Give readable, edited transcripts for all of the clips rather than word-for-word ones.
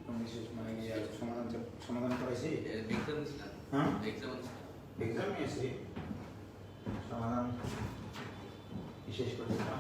মানে সমাধান করেছি হ্যাঁ এক্সাম নিয়েছি সমাধান শেষ করেছি না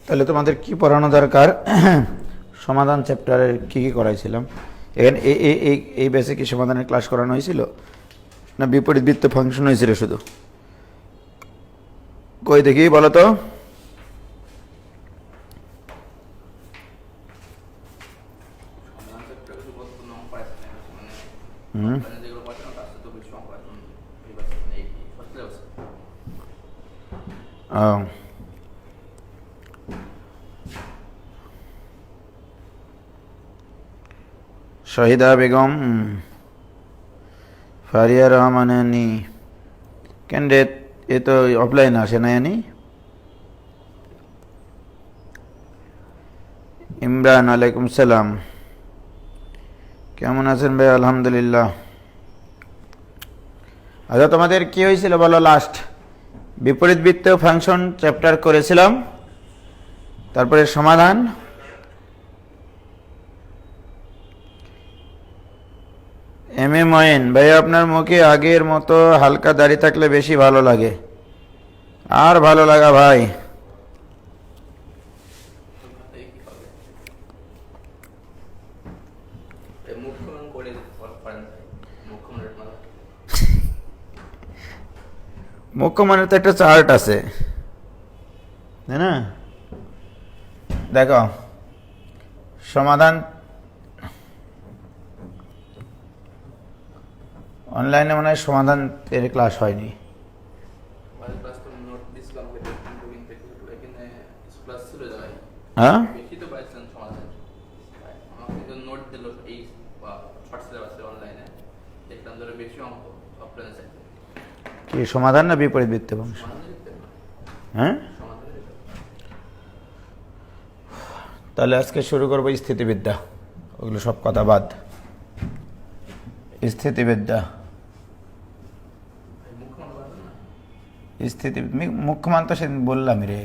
তাহলে তোমাদের কি পড়ানো দরকার সমাধান চ্যাপ্টারের কি কি করাইছিলাম এখানে এই বেসে কি সমাধানের ক্লাস করানো হয়েছিল না বিপরীত বৃত্ত ফাংশন হয়েছিল শুধু কই দেখি বলো তো শহীদা বেগম ফারিয়া রহমানানি ক্যান্ডিডেট এ তো অফলাইন আসে না জানি ইমরান আলাইকুম সালাম কেমন আছেন ভাই আলহামদুলিল্লাহ আচ্ছা তোমাদের কি হয়েছিল বলো লাস্ট বিপরীত বৃত্ত ফাংশন চ্যাপ্টার করেছিলাম তারপরে সমাধান এম এ ময়েন ভাই আপনার মুখে আগের মতো হালকা দাড়ি থাকলে বেশি ভালো লাগে আর ভালো লাগা ভাই মুখ্যমানের তো একটা চার্ট আছে তাই না দেখো সমাধান অনলাইনে মনে হয় সমাধান এর ক্লাস হয়নি হ্যাঁ কি সমাধান না বিপরীত বৃত্ত ফাংশন হ্যাঁ তাহলে আজকে শুরু করবো স্থিতিবিদ্যা ওগুলো সব কথা বাদ স্থিতিবিদ্যা স্থিতি মুখ্যমান তো সেদিন বললাম রে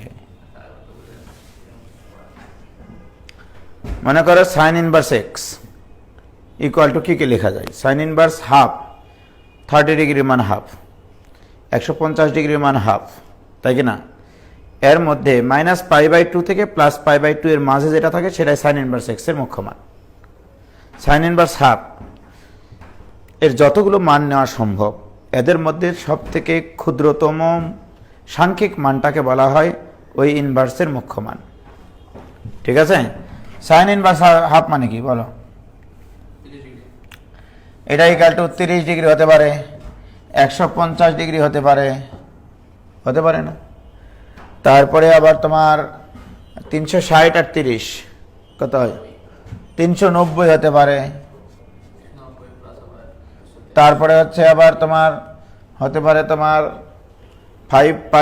মনে করো sign inverse x equal two কি লেখা যায় সাইন ইনভার্স হাফ 30 ডিগ্রির মান হাফ 150 ডিগ্রির মান হাফ তাই কি না এর মধ্যে -π/2 থেকে +π/2 এর মাঝে যেটা থাকে সেটাই সাইন ইনভার্স এক্স এর মুখ্যমান সাইন ইনভার্স হাফ এর যতগুলো মান নেওয়া সম্ভব এদের মধ্যে সবথেকে ক্ষুদ্রতম সাংখ্যিক মানটাকে বলা হয় ওই ইনভার্সের মুখ্যমান ঠিক আছে সাইন ইনভার্স হাফ মানে কি বলো এটা ইকুয়াল টু 30 ডিগ্রি হতে পারে 150 ডিগ্রি হতে পারে না তারপরে আবার তোমার 360 আর 30 কত হয় 390 হতে পারে তারপরে হচ্ছে আবার তোমার হতে পারে তোমার 5π -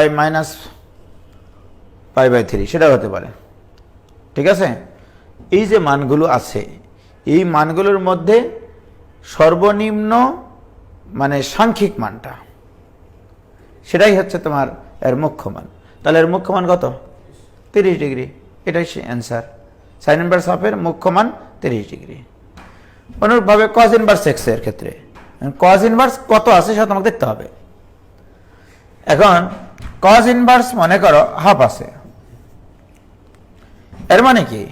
π/3 সেটাও হতে পারে ঠিক আছে এই যে মানগুলো আছে এই মানগুলোর মধ্যে সর্বনিম্ন মানে সাংখ্যিক মানটা সেটাই হচ্ছে তোমার এর মুখ্যমান তাহলে এর মুখ্যমান কত 30 ডিগ্রি এটাই অ্যান্সার সাইন ইনভার্স হাফের মুখ্যমান 30 ডিগ্রি অনুরূপভাবে কজ ইনভার্স এক্স এর ক্ষেত্রে কজ ইনভার্স কত আছে সেটা তোমাকে দেখতে হবে এখন কজ ইনভার্স মনে করো হাফ আছে এর মানে কি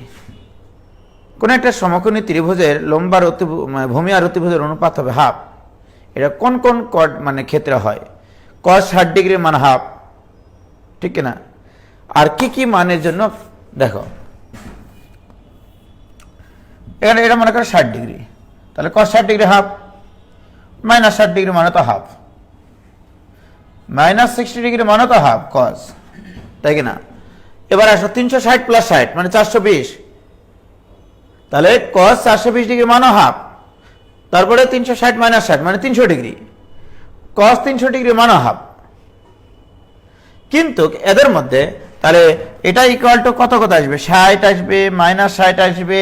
কোন একটা সমকোণী ত্রিভুজের লম্ব আর ভূমি আর অতিভুজের অনুপাত হবে হাফ। এটা কোন কোন মানে ক্ষেত্রে হয়? cos 60 ডিগ্রি মান হাফ, ঠিক না? আর কি কি মানের জন্য দেখো, এখানে এটা মনে করো 60 ডিগ্রি, তাহলে cos 60 degree half, minus 60 degree মানে তো হাফ, মাইনাস 60 ডিগ্রি মানে তো হাফ cos, তাই কি না? এবার আসো 360 প্লাস 60 মানে 420, তাহলে cos 420 ডিগ্রি মানে হাফ, তারপরে 360 মাইনাস 60 মানে 300 ডিগ্রি, cos 300 ডিগ্রি মানে হাফ। কিন্তু এদের মধ্যে তাহলে এটা ইকুয়াল টু কত কত আসবে? 60 আসবে, মাইনাস 60 আসবে,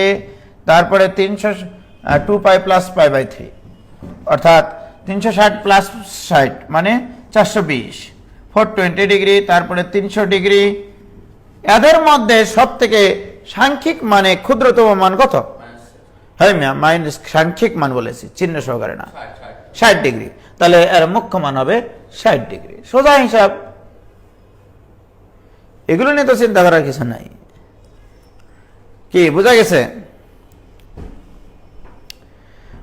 তারপরে 2 পাই প্লাস পাই বাই 3, অর্থাৎ 360 প্লাস 60 মানে 420, 420 ডিগ্রি, তারপরে 300 ডিগ্রি। এদের মধ্যে সব থেকে সাংখ্যিক মানে ক্ষুদ্রতম মান কত? হ্যাঁ ম্যাম, মাইনাস সাংখ্যিক মান বলেছি, চিহ্ন সহকারে না, 60 ডিগ্রি। তাহলে এর মুখ্য মান হবে 60 ডিগ্রি, সোজা হিসাব। এগুলো নিয়ে তো চিন্তা করার কিছু নাই। কি বোঝা গেছে?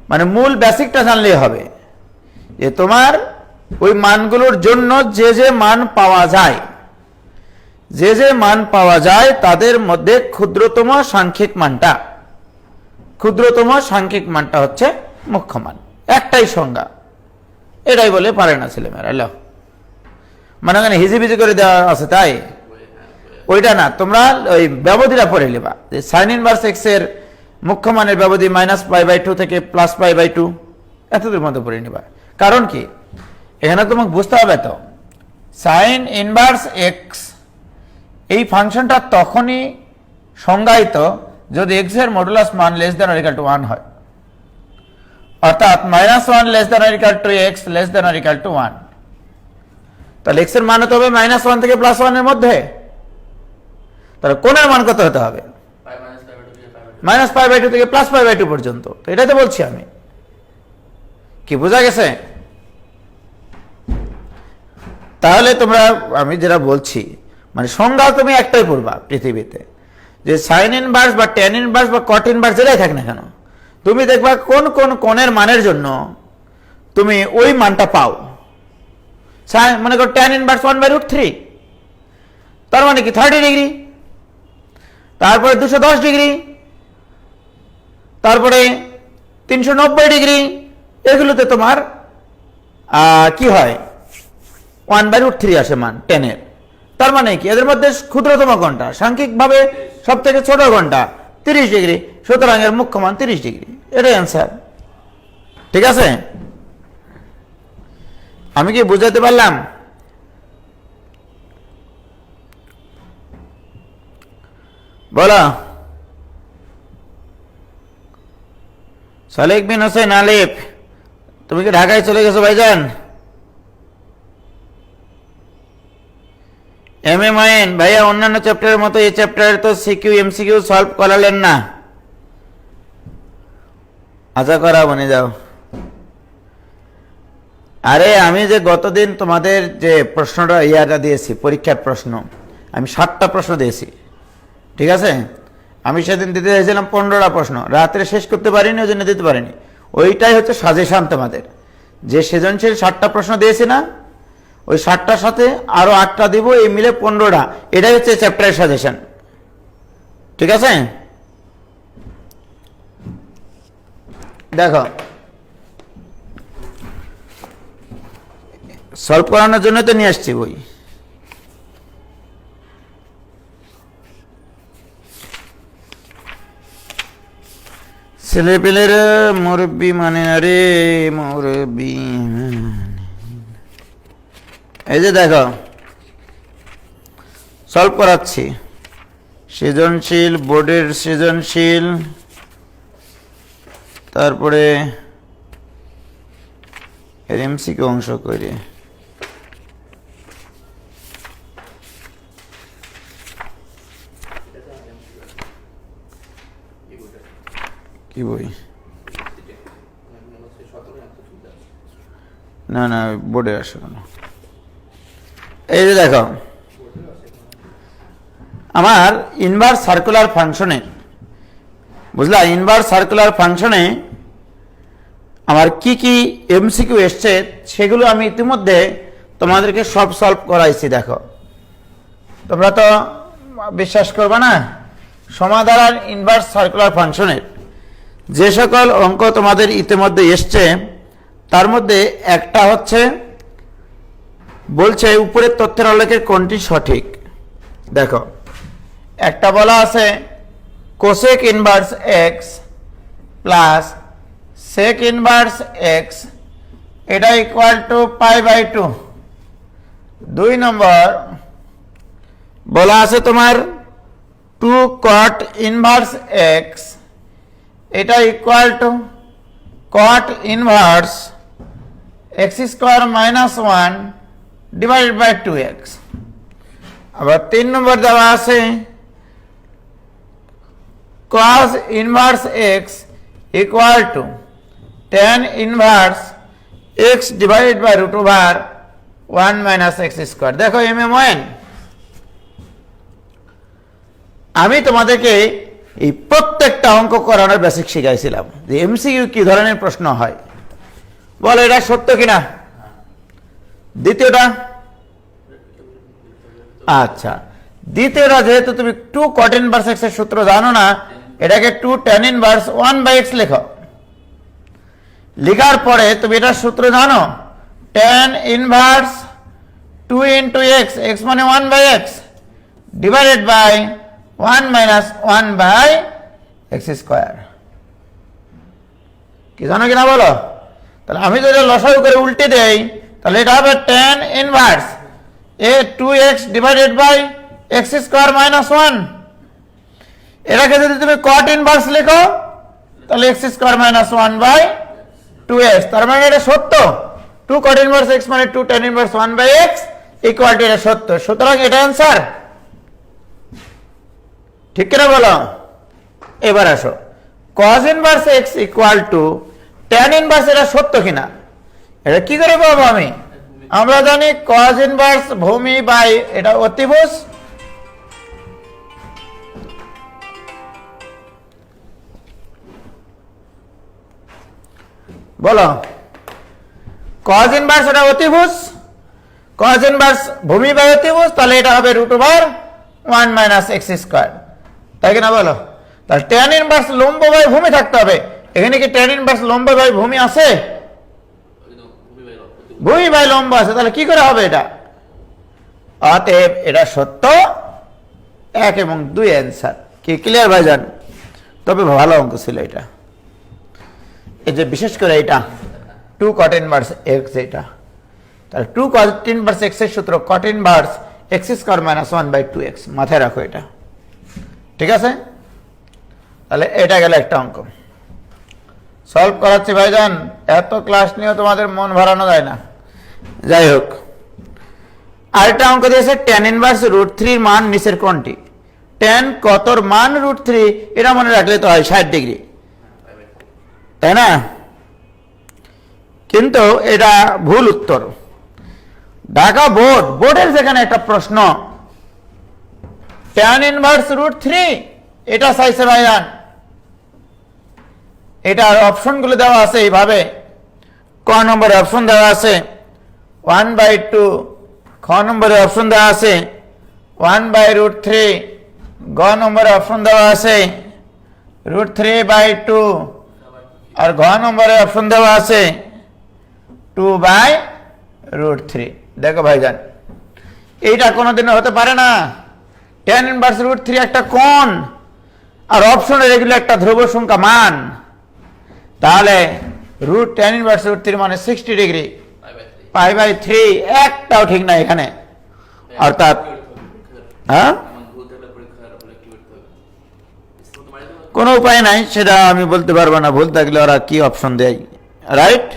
মানে মূল বেসিকটা জানলেই হবে যে তোমার ওই মানগুলোর জন্য যে যে মান পাওয়া যায়, যে যে মান পাওয়া যায় তাদের মধ্যে ক্ষুদ্রতম সাংখ্যিক মানটা হচ্ছে মুখ্য মান। একটাই সংজ্ঞা, এটাই বলে পারে না ছেলেমেয়েরা। এলো মানে ওখানে হিজিবিজি করে দেওয়া আছে তাই ওইটা না, তোমরা ওই ব্যবধিটা পড়ে নেবা যে সাইন ইনভার্স এক্স এর মুখ্য মানের ব্যবধি -π/2 থেকে +π/2, এতদূর মধ্যে পড়ে নেবা। কারণ কি এখানে তোমাকে বুঝতে হবে তো, সাইন ইনভার্স এক্স এই ফাংশনটা তখনই সংজ্ঞায়িত যদি এক্স এর মডুলাস মান less than or equal to 1 হয়, অর্থাৎ -1 less than or equal to x less than or equal to 1। তাহলে x এর মান হতে হবে -1 থেকে +1 এর মধ্যে। তাহলে কোণের মান কত হতে হবে? -π/2 থেকে +π/2 পর্যন্ত। তো এটাই তো বলছি আমি। কি বোঝা গেছে? তাহলে তোমরা আমি যেটা বলছি মানে সংজ্ঞা তুমি একটাই পড়বা পৃথিবীতে, যে সাইন ইনভার্স বা ট্যান ইনভার্স বা কট ইনভার্স যেটাই থাক না কেন, তুমি দেখবা কোন কোন কোণের মানের জন্য তুমি ওই মানটা পাও। মনে করো ট্যান ইনভার্স 1/√3, তার মানে কি 30 ডিগ্রি, তারপরে 210 ডিগ্রি, তারপরে 390 ডিগ্রি, এগুলোতে তোমার কি হয় 1/√3 আসে মান টেনের। তার মানে কি এদের মধ্যে ক্ষুদ্রতম কোণটা সাংখ্যিকভাবে সব থেকে ছোট কোণটা 30 ডিগ্রি, সুতরাং এর মুখ্য মান 30 ডিগ্রি। এটাই অ্যান্সার। ঠিক আছে? আমি কি বুঝাতে পারলাম? বলো। সালেক বিন হোসেন আলিফ, তুমি কি ঢাকায় চলে গেছো ভাইজান? এম এ মাইন ভাইয়া, অন্যান্য চ্যাপ্টারের মতো এই চ্যাপ্টারে তো সিকিউ এমসিকিউ সলভ করালেন না। আশা করা বনে যাও। আরে আমি যে গতদিন তোমাদের যে প্রশ্নটা ইয়াটা দিয়েছি, পরীক্ষার প্রশ্ন, আমি 7টা প্রশ্ন দিয়েছি, ঠিক আছে? আমি সেদিন দিতে চাইছিলাম 15টা প্রশ্ন, রাত্রে শেষ করতে পারিনি, ওই জন্য দিতে পারিনি। ওইটাই হচ্ছে সাজেশন তোমাদের, যে সৃজনশীল 7টা প্রশ্ন দিয়েছি না, ওই 7টার সাথে আরো 8টা দিব, এই মিলে 15টা। এটাই হচ্ছে চ্যাপ্টারের সাজেশন, ঠিক আছে? দেখো, সলভ করানোর জন্য তো নিয়ে আসছি বই। ছেলেপেলের মুরব্বী মানে না রে, মুরব্বী। এই যে দেখো সলভ করাচ্ছি, সৃজনশীল, বোর্ডের সৃজনশীল, তারপরে এমসিকিউ অংশ করে। কি বই? না না, বোর্ডে আসো কেন? এই যে দেখো, আমার ইনভার্স সার্কুলার ফাংশনের বুঝলা? ইনভার্স সার্কুলার ফাংশনে আমার কি কি এমসিকিউ এসছে সেগুলো আমি ইতিমধ্যে তোমাদেরকে সব সলভ করাইছি। দেখো, তোমরা তো বিশ্বাস করবে না, সমাধান ইনভার্স সার্কুলার ফাংশনের যে সকল অঙ্ক তোমাদের ইতিমধ্যে এসছে তার মধ্যে একটা হচ্ছে বলছে উপরের তথ্যের আলোকে কোনটি সঠিক। দেখো, একটা বলা আছে cosec inverse x plus sec inverse x এটা ইকুয়াল টু π/2। 2 নম্বর বলা আছে তোমার 2 cot ইনভার্স এক্স এটা equal to cot inverse x² - 1 divided by 2x। আবার 3 নম্বর দেওয়া আছে cos inverse x equal to tan inverse x divided by √1 - x²। দেখো MM1 আমি তোমাদেরকে এই প্রত্যেকটা অঙ্ক করানোর বেসিক শিখাইছিলাম যে এমসিকিউ কি ধরনের প্রশ্ন হয়। বলো এটা সত্য কিনা? দ্বিতীয়টা, আচ্ছা দ্বিতীয়টা যেহেতু তুমি 2 cot ইনভার্স x এর সূত্র জানো না, এটাকে 2 tan ইনভার্স 1/x লেখো। লেখার পরে তুমি এটার সূত্র জানো, tan ইনভার্স 2 × x, x মানে 1/x ডিভাইডেড বাই 1 - 1/x²। কি জানো কিনা বলো? তাহলে আমি যদি লসাগু করে উল্টে দেই তাহলে এটা হবে tan inverse 2x divided by x² - 1। এটাকে যদি তুমি cot ইনভার্স লেখো তাহলে x² - 1/2x। তার মানে এটা সত্য। 2 cot ইনভার্স x মানে 2 tan inverse 1/x equal to এটা সত্য। সুতরাং এটা অ্যান্সার। ঠিক কিনা বলো? এবার আসো, cos inverse x equal to tan inverse, এটা সত্য কিনা এটা কি করে পাবো আমি? আমরা জানি cos ইনভার্স ভূমি বাই এটা অতিভুজ, বলো cos ইনভার্স এটা অতিভুজ, cos ইনভার্স ভূমি বাই অতিভুজ, তাহলে এটা হবে √1 - x²। তাই কিনা বলো? তাহলে tan ইনভার্স লম্ব বাই ভূমি থাকতে হবে। এখানে কি tan ইনভার্স লম্ব বাই ভূমি আছে? ভূমি বাই লম্ব আছে। তাহলে কি করে হবে এটা? অতএব এটা সত্য। 1 এবং 2 অ্যান্সার। কি ক্লিয়ার ভাইজান? তবে ভালো অঙ্ক ছিল এটা। এই যে বিশেষ করে এটা 2 cot ইনভার্স x, এটা তাহলে 2 cot ইনভার্স x এর সূত্র cot ইনভার্স x² - 1/2x। মাথায় রাখো এটা, ঠিক আছে? তাহলে এটা গেল একটা অঙ্ক। সলভ করাচ্ছি ভাইজান, এত ক্লাস নিয়ে তোমাদের মন ভরানো যায় না। যাই হোক, আরেকটা অঙ্ক দিয়েছে tan ইনভার্স √3 মান নিচের কোনটি? tan কতর মান √3 এটা মনে রাখলে তো হয় 60 ডিগ্রি, তাই না? কিন্তু এটা ভুল উত্তর। ঢাকা বোর্ডের যেখানে একটা প্রশ্ন tan ইনভার্স √3 এটা চাইছে ভাইজান, এটার অপশনগুলো দেওয়া আছে এইভাবে। ক নম্বরে অপশন দেওয়া আছে 1/2, খ নম্বরে অপশন দেওয়া আছে 1/√3, গ নম্বরে অপশন দেওয়া আছে √3/2, আর ঘ নম্বরে অপশন দেওয়া আছে 2/√3। দেখো ভাইজান, এইটা কোনোদিনও হতে পারে না। tan ইনভার্স √3 একটা কোণ, আর অপশনের এগুলো একটা ধ্রুব সংখ্যা মান। তাহলে tan ইনভার্স √3 মানে 60 ডিগ্রি, π/3 একটাও ঠিক না এখানে। অর্থাৎ হ্যাঁ, কোনো উপায় নাই, সেটা আমি বলতে পারবো না। ভুল থাকলে ওরা কি অপশন দেয়, রাইট?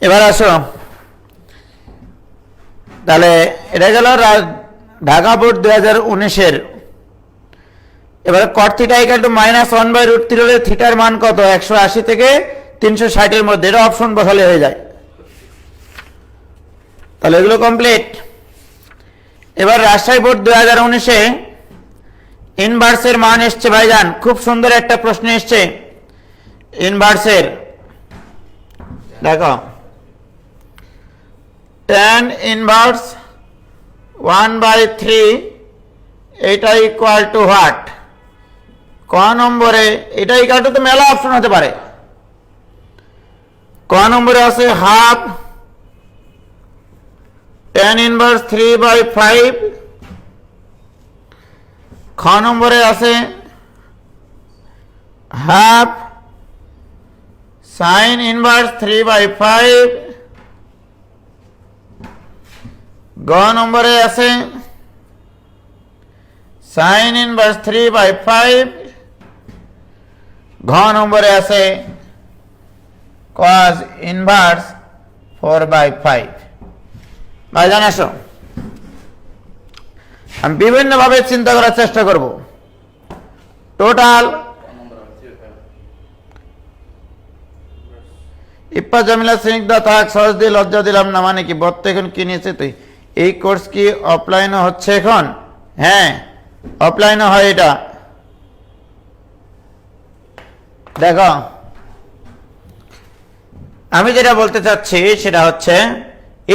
এবার আসো, তাহলে এটা গেল ঢাকা বোর্ড 2019-এর। এবারে cot θ - 1/√3 হলে থিটার মান কত? 180 থেকে 360-এর মধ্যে। এটা অপশন বসালে হয়ে যায়। তাহলে এগুলো কমপ্লিট। এবার রাজশাহী বোর্ড 2019-এ ইনভার্সের মান এসছে ভাইজান, খুব সুন্দর একটা প্রশ্ন এসছে ইনভার্সের। দেখো tan ইনভার্স 1/3 এটা ইকুয়াল টু হোয়াট? ক নম্বরে এটা ইকুয়াল টু তো মেলা অপশন হতে পারে। ক নম্বরে আছে হাফ tan ইনভার্স 3/5, খ নম্বরে আছে হাফ সাইন ইনভার্স 3/5, গ নম্বরে আছে সাইন ইনভার্স 3/5, ঘ নম্বরে আছে cos ইনভার্স 4/5। ভাইজান আসো, আমি বিভিন্নভাবে চিন্তা করার চেষ্টা করব। টোটাল ইপ্পা জামিলা স্নিগ্ধা থাক, সহজ দিয়ে লজ্জা দিলাম না মানে কি? বর্ত এখন কি নিয়েছে তুই? এই কোর্স কি অফলাইনও হচ্ছে এখন? হ্যাঁ, অফলাইনও হয় এটা। দেখো আমি যেটা বলতে চাচ্ছি সেটা হচ্ছে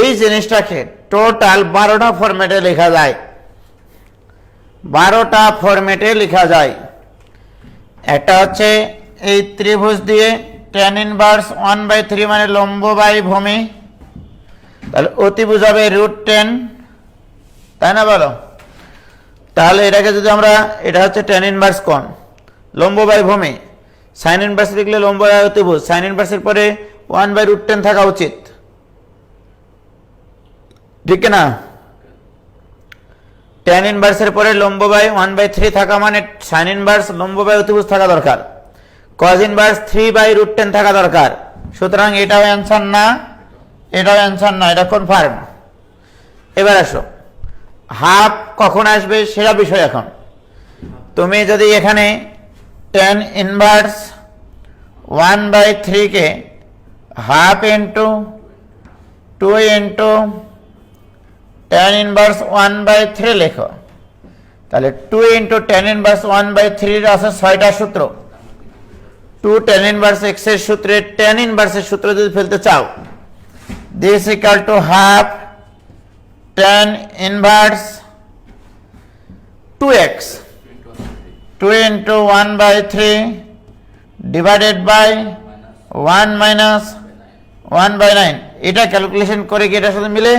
এই জিনিসটাকে টোটাল 12টা ফরম্যাটে লেখা যায়। 12টা ফরম্যাটে লেখা যায়। একটা হচ্ছে এই ত্রিভুজ দিয়ে tan ইনভার্স 1/3 মানে লম্ব বাই ভূমি, তাহলে অতিভুজ হবে √10, তাই না বলো? তাহলে এটাকে যদি আমরা, এটা হচ্ছে tan ইনভার্স কোণ, লম্ব বাই ভূমি, সাইন ইনভার্স লিখলে লম্ব বাই অতিভুজ, সাইন ইনভার্সের পরে 1/√10 থাকা উচিত, ঠিক না? tan ইনভার্সের পরে লম্ব বাই 1/3 থাকা মানে সাইন ইনভার্স লম্ব বাই অতিভুজ থাকা দরকার, cos ইনভার্স 3/√10 থাকা দরকার। সুতরাং এটাও অ্যান্সার না, এটাও অ্যান্সার না, এটা কনফার্ম। এবার আসো, হাফ কখন আসবে সেটা বিষয়। এখন তুমি যদি এখানে tan ইনভার্স 1/3 কে half into 2 into tan inverse 1/3 লেখো, তাহলে 2 ইন্টু tan ইনভার্স 1/3 আছে 6টা সূত্র। 2 tan ইনভার্স x এর সূত্রে tan ইনভার্সের সূত্র যদি ফেলতে চাও, this equal to half tan inverse 2x 2 into 1/3 divided by 1 minus 1/9। এটা ক্যালকুলেশন করে কি এটার সাথে মিলে?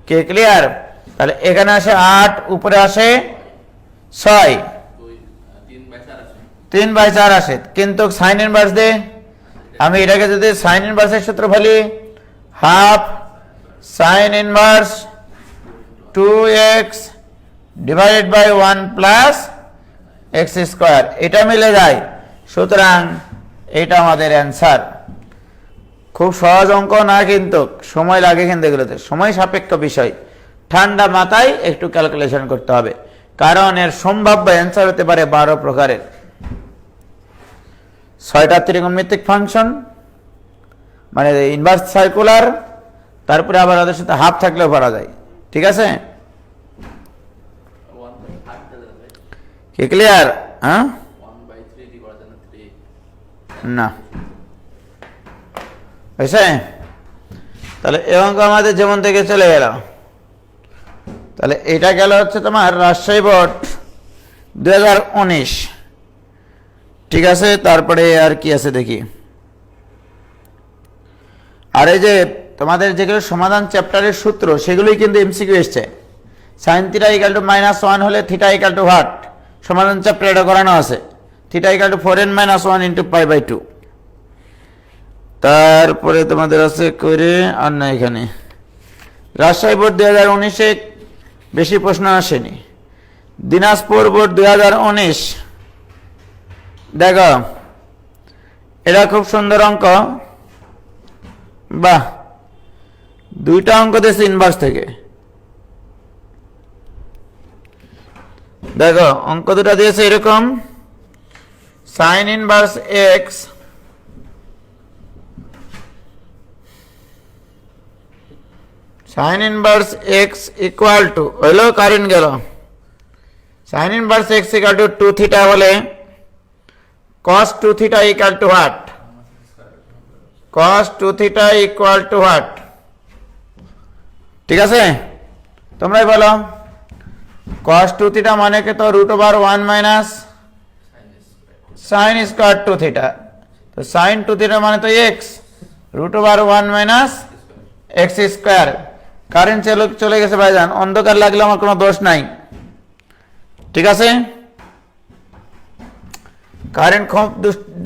কে ক্লিয়ার? তাহলে এখানে আসে 8, উপরে আসে 6, 3/4 আসে। কিন্তু সাইন ইনভার্স দে, আমি এটাকে যদি সাইন ইনভার্সের সূত্র ফেলি, half sine inverse 2x divided by 1 plus x², এটা মিলে যায়। সুতরাং এটা আমাদের অ্যান্সার। খুব সহজ অঙ্ক না, কিন্তু সময় লাগে, কিন্তু এগুলোতে সময় সাপেক্ষ বিষয়। ঠান্ডা মাথায় একটু ক্যালকুলেশন করতে হবে, কারণ এর সম্ভাব্য অ্যান্সার হতে পারে 12 প্রকারের। 6টা ত্রিকোণমিতিক ফাংশন মানে ইনভার্স সার্কুলার, তারপরে আবার ওদের সাথে হাফ থাকলেও পারা যায়, ঠিক আছে? কি ক্লিয়ার? হ্যাঁ না হয়েছে? তাহলে এই অঙ্ক আমাদের যেমন থেকে চলে গেল। তাহলে এটা গেল হচ্ছে তোমার রাজশাহী বোর্ড 2019, ঠিক আছে? তারপরে আর কি আছে দেখি। আর এই যে তোমাদের যেগুলো সমাধান চ্যাপ্টারের সূত্র, সেগুলোই কিন্তু এমসিকিউ এসছে। সাইন থিটা ইকুয়াল টু -1 হলে থিটা ইকুয়াল টু হোয়াট? সমাধান চ্যাপ্টার এটা করানো আছে। Theta equal to 4n - 1 into π/2। তারপরে তোমাদের আছে করে আর না, এখানে রাজশাহী বোর্ড 2019-এ বেশি প্রশ্ন আসেনি। দিনাজপুর বোর্ড 2019, দেখো এটা খুব সুন্দর অঙ্ক। বাহ, 2টা অঙ্ক দিয়েছে ইনভার্স থেকে। দেখো অঙ্ক দুটা দিয়েছে এরকম, sign inverse x sin inverse x equal to হইলো কারেন্ট গেল sign inverse x equal to 2 theta হলে cos 2 theta equal to what? cos 2 theta equal to what? ঠিক আছে, তোমরাই বলো। cos 2 থিটা মানে কি? তো √1 মাইনাস সাইন স্কোয়ার 2 থিটা। তো সাইন 2 থিটা মানে তো x, √1 minus x square. Current চলে গেছে ভাইজান, অন্ধকার লাগলে আমার কোনো দোষ নাই। ঠিক আছে, কারেন্ট খুব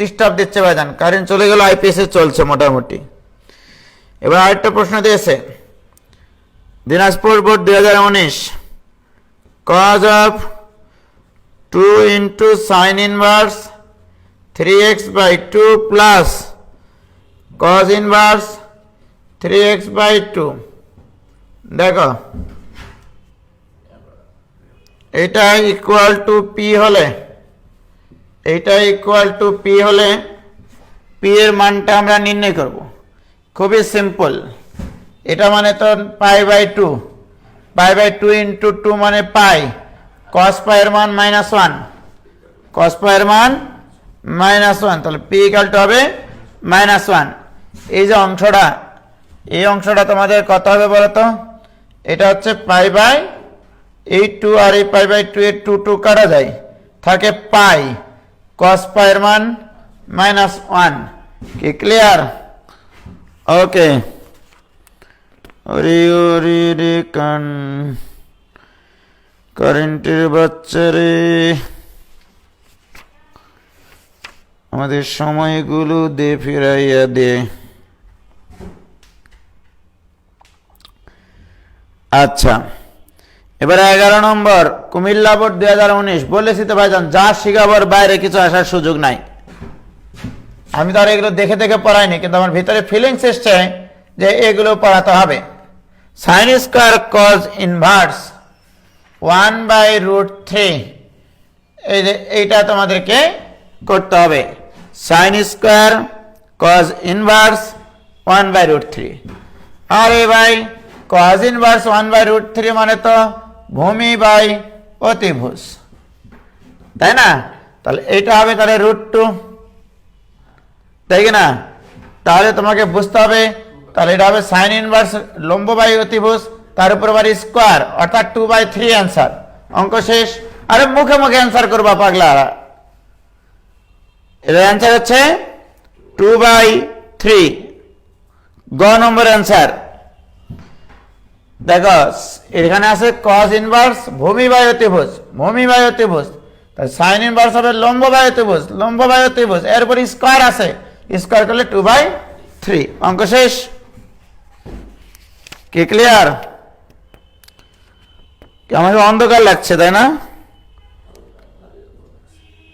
ডিস্টার্ব দিচ্ছে ভাইজান, কারেন্ট চলে গেল, আইপিএস এ চলছে মোটামুটি। এবার আরেকটা প্রশ্ন দিয়েছে, Dinajpur board 2019, cos of 2 into sin inverse 3x/2 plus cos inverse 3x/2। দেখো এটা ইকুয়াল টু পি হলে, এইটা ইকুয়াল টু পি হলে পি এর মানটা আমরা নির্ণয় করব। খুবই সিম্পল, এটা মানে তো π/2, π/2 ইন্টু 2 মানে পাই, cos π এর মান -1, cos π এর মান -1, তাহলে পি ইকুয়াল টু হবে -1। এই যে অংশটা, এই অংশটা তোমাদের কত হবে বলো তো? এটা হচ্ছে π/2 আর এই π/2 এর 2 কাটা যায়, থাকে পাই, cos π এর মান -1। কি ক্লিয়ার? ওকে। ওরে ওরে রে কারেন্টের বাচ্চারে, আমাদের সময়গুলো দে ফিরাইয়া দে। আচ্ছা, এবারে 11 নম্বর, কুমিল্লা বোর্ড 2019। বলেছি তো ভাইজান, যা শিখাবার বাইরে কিছু আসার সুযোগ নাই। আমি তো আর এগুলো দেখে দেখে পড়াইনি, কিন্তু আমার ভিতরে ফিলিংস এসছে যে এগুলো পড়াতে হবে। সাইন স্কোয়ার কজ ইনভার্স 1/√3, এই যে এইটা তোমাদেরকে করতে হবে। Sign square cos inverse 1/√3। আরে ভাই, কজ ইনভার্স 1/√3 মানে তো ভূমি বাই অতিভুজ, তাই না? তাহলে এইটা হবে তাহলে √2, তাই কি না? তাহলে তোমাকে বুঝতে হবে, তাহলে এটা হবে সাইন ইনভার্স লম্ব বাই অতিভুজ, তার উপর আবার স্কোয়ার, অর্থাৎ 2/3 অ্যান্সার। অঙ্ক শেষ। আরে মুখে মুখে অ্যান্সার করবা পাগলা। এর অ্যান্সার হচ্ছে 2/3, গ নম্বর অ্যান্সার। দেখো এখানে আছে cos ইনভার্স ভূমি বাই অতিভুজ, ভূমি বাই অতিভুজ, তাহলে সাইন ইনভার্স হবে লম্ব বাই অতিভুজ, লম্ব বাই অতিভুজ, এরপর স্কয়ার আছে, স্কয়ার করলে 2/3। অঙ্ক শেষ। কি ক্লিয়ার? আমাকে অন্ধকার লাগছে তাই না?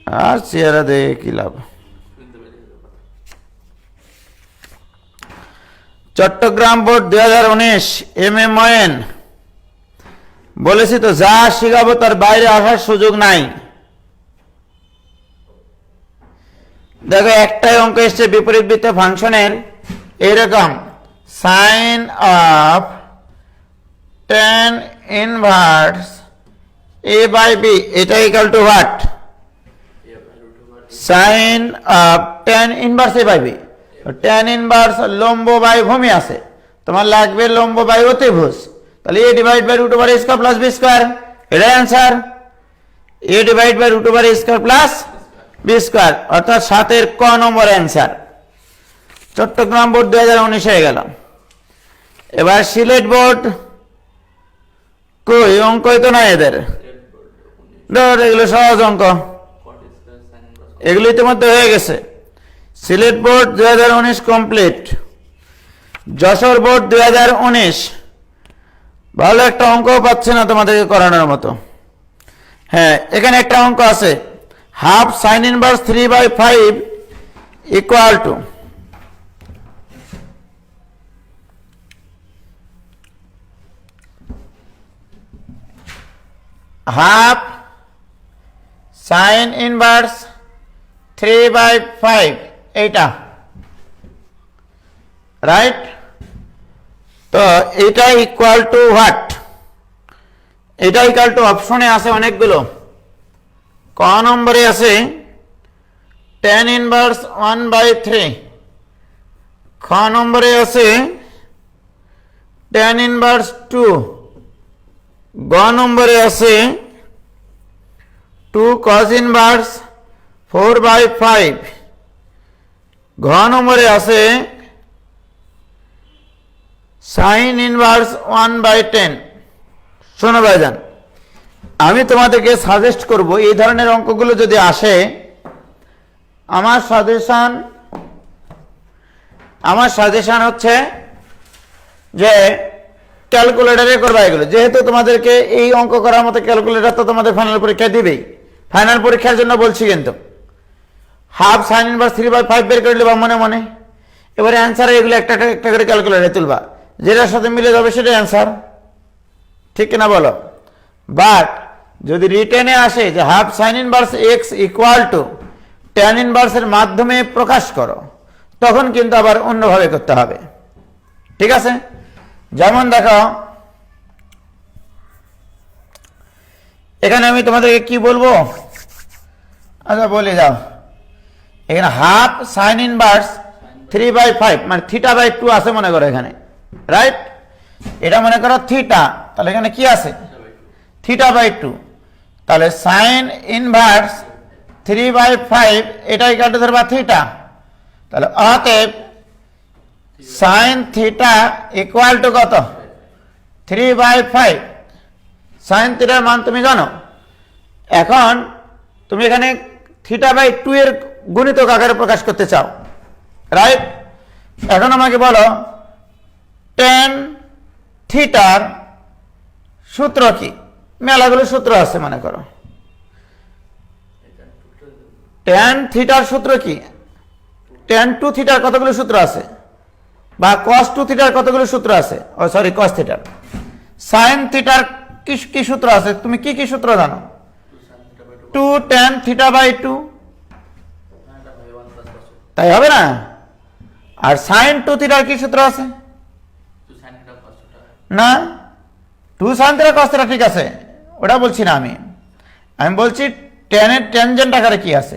আর চেহারা দেখে কি লাভ? Chittagong board 2019, MMON। বলেছি তো যা শিখাবো তার বাইরে আসার সুযোগ নাই। দেখো একটাই অঙ্ক এসছে বিপরীত বৃত্ত ফাংশনের, এরকম sign of tan inverse a/b, এটা equal to what? Sine of tan inverse a/b। tan inverse লম্ব বাই ভূমি আছে, তোমার লাগবে লম্ব বাই অতিভুজ, তাহলে a divide by √2 square plus b square, এটাই answer. a divide by √2 square plus b square, অর্থাৎ 7 এর ক নম্বর অ্যান্সার। চট্টগ্রাম বোর্ড 2019 হয়ে গেল। এবার সিলেট বোর্ড, কই অঙ্কই তো নাই এদের, ধর এগুলো সহজ অঙ্ক, এগুলো ইতিমধ্যে হয়ে গেছে। Sylhet board 2019 complete. Jessore board 2019, ভালো একটা অঙ্ক পাচ্ছে না তোমাদেরকে করানোর মতো। হ্যাঁ, এখানে একটা অঙ্ক আছে, half sine inverse 3/5 equal to half sine inverse 3/5, এইটা রাইট। তো এটা ইকুয়াল টু হোয়াট? এটা ইকুয়াল টু অপশনে আছে অনেকগুলো, ক নম্বরে আছে tan ইনভার্স 1/3, খ নম্বরে আছে tan ইনভার্স 2, গ নম্বরে আছে 2 cos ইনভার্স 4/5, ঘ নম্বরে আছে sin ইনভার্স 1/10। শোনো ভাইজান, আমি তোমাদেরকে সাজেস্ট করব এই ধরনের অঙ্কগুলো যদি আসে, আমার সাজেশন হচ্ছে যে ক্যালকুলেটরে করবা এগুলো। যেহেতু তোমাদেরকে এই অঙ্ক করার মতো ক্যালকুলেটর তো তোমাদের ফাইনাল পরীক্ষা দিবেই, ফাইনাল পরীক্ষার জন্য বলছি কিন্তু হাফ সাইন ইনভার্স 3/5 বের করে নেবা মনে মনে। এবারে অ্যান্সার এগুলো একটা একটা করে ক্যালকুলেটরে তুলবা, যেটার সাথে মিলে যাবে সেটাই অ্যান্সার, ঠিক কিনা বলো? বাট যদি রিটেনে আসে যে half sine inverse x equal to tan ইনভার্সের মাধ্যমে প্রকাশ করো, তখন কিন্তু আবার অন্যভাবে করতে হবে, ঠিক আছে? যেমন দেখো এখানে আমি তোমাদেরকে কি বলবো, আচ্ছা বলে যাও। এখানে হাফ সাইন ইনভার্স 3/5 মানে θ/2 আছে মনে করো এখানে, রাইট? এটা মনে করো থিটা, তাহলে এখানে কি আছে θ/2, তাহলে সাইন ইনভার্স 3/5 এটাই কাটে ধরবা থিটা, তাহলে অতএব সাইন থিটা ইকুয়াল টু কত 3/5। সাইন থিটার মান তুমি জানো, এখন তুমি এখানে θ/2 এর গুণিতক আকারে প্রকাশ করতে চাও, রাইট? এখন আমাকে বলো tan থিটার সূত্র কি? মেলাগুলো সূত্র আছে মনে করো। tan থিটার সূত্র কি? tan 2 থিটার কতগুলো সূত্র আছে, বা cos 2 থিটার কতগুলো সূত্র আছে, ও সরি cos থিটার। sin থিটার কি সূত্র আছে? তুমি কি সূত্র জানো? 2 tan θ/2, তাই হবে না? আর sin 2 থিটার কি সূত্র আছে? না, 2 sin θ cos θ, ঠিক আছে, ওটা বলছি না আমি বলছি tan এর ট্যানজেন্ট আকারে কি আছে?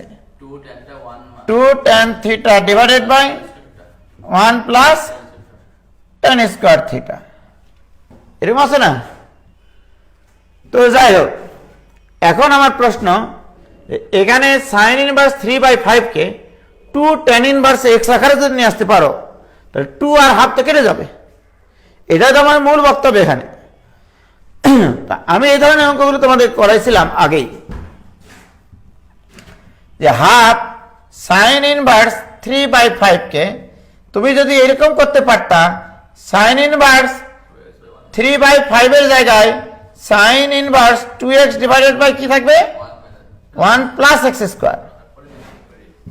2 tan θ divided by 1 plus tan square θ, এরকম আছে না? তো যাই হোক, এখন আমার প্রশ্ন, এখানে সাইন ইনভার্স 3/5 কে 2 tan ইনভার্স x আকারে যদি নিয়ে আসতে পারো, তাহলে 2 আর হাফ তো কেটে যাবে। এটা তো আমার মূল বক্তব্য এখানে। আমি এই ধরনের অঙ্কগুলো তোমাদের করাইছিলাম আগেই, যে হাফ সাইন ইনভার্স 3/5 কে তুমি যদি এরকম করতে পারতা, সাইন ইনভার্স 3/5 এর জায়গায় sign inverse 2x divided by কি থাকবে 1 প্লাস x স্কয়ার,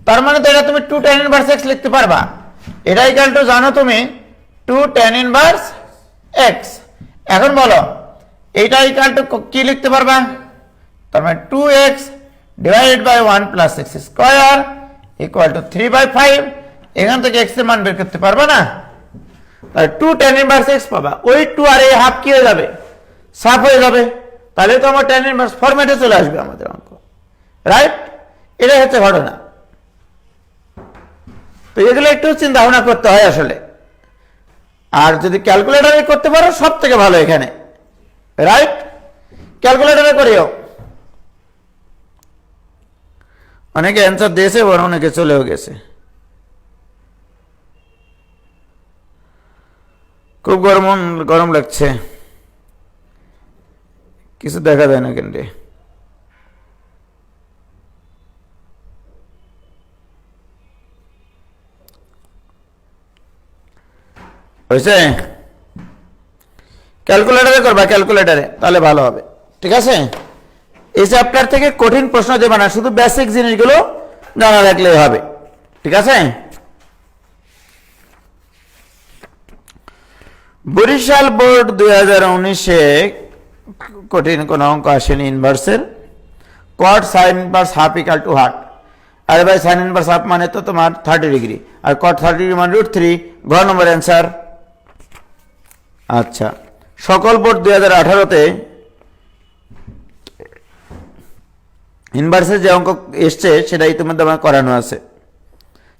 তার মানে তো এটা তুমি 2 tan ইনভার্স x লিখতে পারবা। এটা ইকুয়াল টু জানো তুমি 2 tan ইনভার্স x। এখন বলো এইটা ইকুয়াল টু কি লিখতে পারবা? তার মানে 2x divided by 1 plus x square equal to 3/5। এখান থেকে x এর মান বের করতে পারবা না, তাহলে 2 tan ইনভার্স x পাবা। ওই 2 আর এই হাফ কি হয়ে যাবে? সাফ হয়ে যাবে, তাহলে তো আমার tan ইনভার্স ফরম্যাটে চলে আসবে আমাদের অঙ্ক, রাইট? এটাই হচ্ছে ঘটনা। তো এগুলো একটু চিন্তা ভাবনা করতে হয় আসলে, আর যদি ক্যালকুলেটরে করতে পারো সব থেকে ভালো এখানে, রাইট? ক্যালকুলেটরে করিও। অনেকে অ্যান্সার দিয়েছে, বড় অনেকে চলেও গেছে। খুব গরম লাগছে, কিছু দেখা যায় না কেন রে? হয়েছে? ক্যালকুলেটরে করবা, ক্যালকুলেটরে, তাহলে ভালো হবে, ঠিক আছে? এই চ্যাপ্টার থেকে কঠিন প্রশ্ন দেবে না, শুধু বেসিক জিনিসগুলো জানা রাখলেই হবে, ঠিক আছে? বরিশাল বোর্ড 2019-এ কঠিন কোন অঙ্ক আসেনি ইনভার্সের। Cot sine inverse half equal to half, আরে ভাই সাইন ইনভার্স হাফ মানে তো তোমার 30 ডিগ্রি, আর কট 30 ডিগ্রি মানে √3, ঘ নম্বর অ্যান্সার। আচ্ছা, সকল বোর্ড 2018-তে ইনভার্সের যে অঙ্ক এসছে সেটা ইতিমধ্যে আমার করানো আছে।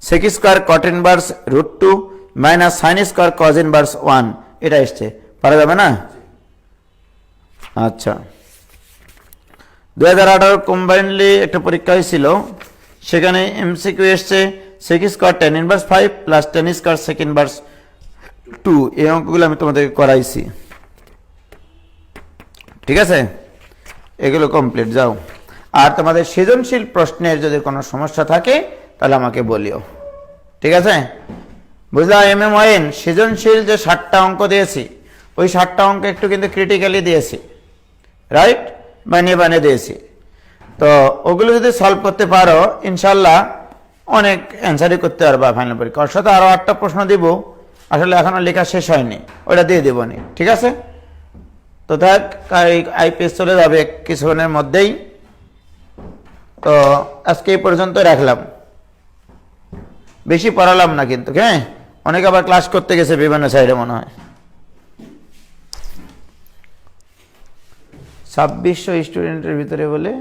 Sec square cot inverse √2 minus sine square cos inverse 1 এটা এসছে, পারা যাবে না? আচ্ছা, 2018 কম্বাইন্ডলি একটা পরীক্ষা হয়েছিল, সেখানে এমসিকিউ এসছে sec square tan inverse 5 plus tan square sec inverse 2, এই অঙ্কগুলো আমি তোমাদেরকে করাইছি। ঠিক আছে, এগুলো কমপ্লিট। যাও, আর তোমাদের সৃজনশীল প্রশ্নের যদি কোনো সমস্যা থাকে তাহলে আমাকে বলিও। ঠিক আছে, বুঝলা? MMON সৃজনশীল যে 60টা অঙ্ক দিয়েছি, ওই 60টা অঙ্ক একটু কিন্তু ক্রিটিক্যালি দিয়েছি, রাইট? বানিয়ে বানিয়ে দিয়েছি। তো ওগুলো যদি সলভ করতে পারো ইনশাল্লাহ অনেক অ্যান্সারই করতে পারবা ফাইনাল পরীক্ষা। ওর সাথে আরও 8টা প্রশ্ন দিব, আসলে এখনও লেখা শেষ হয়নি, ওটা দিয়ে দেবো নি। ঠিক আছে, তো দেখ আইপিএস চলে যাবে কিছুক্ষণের মধ্যেই। তো আজকে এই পর্যন্ত রাখলাম, বেশি পড়ালাম না কিন্তু। হ্যাঁ, অনেকে আবার ক্লাস করতে গেছে বিভিন্ন সাইডে মনে হয়। 2600 স্টুডেন্টের ভিতরে বলে